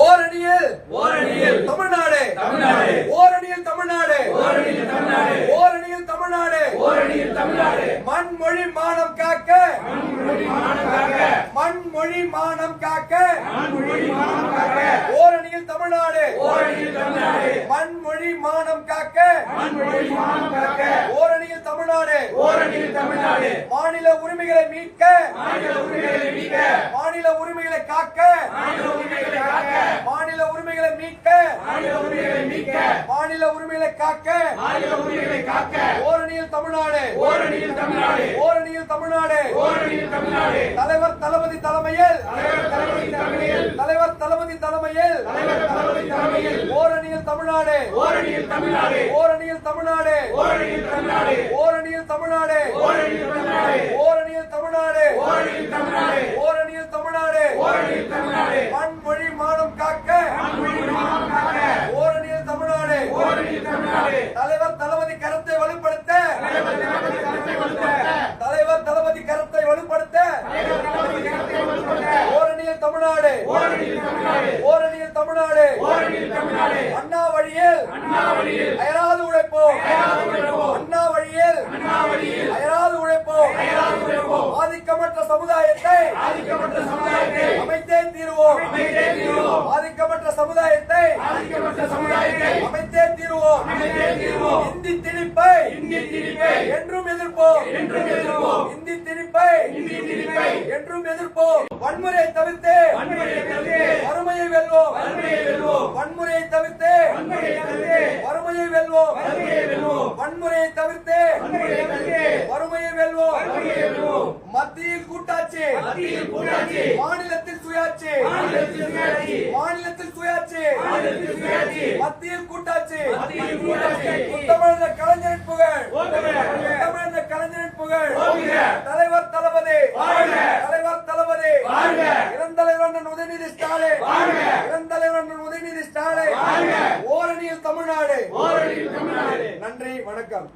ஓரணியில் தமிழ்நாடு ஓரணியில் தமிழ்நாடு ஓரணியில் தமிழ்நாடு மண்மொழி மானம் காக்க மண்மொழி மானம் காக்க ஓரணியில் தமிழ்நாடு மண்மொழி மானம் காக்க ஓரணியில் தமிழ்நாடு மாநில உரிமைகளை மீட்க மாநில உரிமைகளை காக்க மாநில உரிமைகளை மீட்க மாநில உரிமைகளை காக்க ஓரணியில் தமிழ்நாடு ஓரணியில் தமிழ்நாடு தலைவர் தளபதி தலைமையில் தலைவர் தளபதி தலைமையில் ஓரணியில் தமிழ்நாடு ஓரணியில் தமிழ்நாடு ஓரணியில் தமிழ்நாடு ஓரணியில் தமிழ்நாடு ஓரணியில் தமிழ்நாடு மண்மொழி மானம் காக்க ஓரணியில் தமிழ்நாடு தலைவர் தளபதி கருத்தை வலுப்படுத்த தலைவர் தளபதி கருத்தை வலுப்படுத்த ஓரணியில் தமிழ்நாடு ஓரணியில் தமிழ்நாடு அண்ணா வழியில் அயராது உழைப்போம் அண்ணா வழியில் அயராது உழைப்போம் ஆதிக்கமற்ற சமுதாயத்தை அமைத்தே தீருவோம் ஆதிக்கமற்ற சமுதாயத்தை அமைத்தே தீருவோம் இந்தி திணிப்பை என்றும் எதிர்ப்போம் இந்தி திணிப்பை என்றும் எதிர்ப்போம் வன்முறையை தவிர்த்து வறுமையை வெல்வோம் வன்முறையை தவிர்த்து வறுமையை வெல்வோம் வன்முறையை தவிர்த்து வறுமையை வெல்வோம் மத்தியில் கூட்டாட்சி மாநிலத்தில் சுயாட்சி மாநிலத்தில் சுயாட்சி மத்தியில் கூட்டாட்சி தமிழக கலைஞரின் புகழ் தமிழக கலைஞரின் புகழ் தலைவர் தளபதி தலைவர் தளபதி இளந்தலைவர் உதயநிதி ஸ்டாலின் இளந்தலைவர் உதயநிதி ஸ்டாலின் ஓரணியில் தமிழ்நாடு நன்றி வணக்கம்.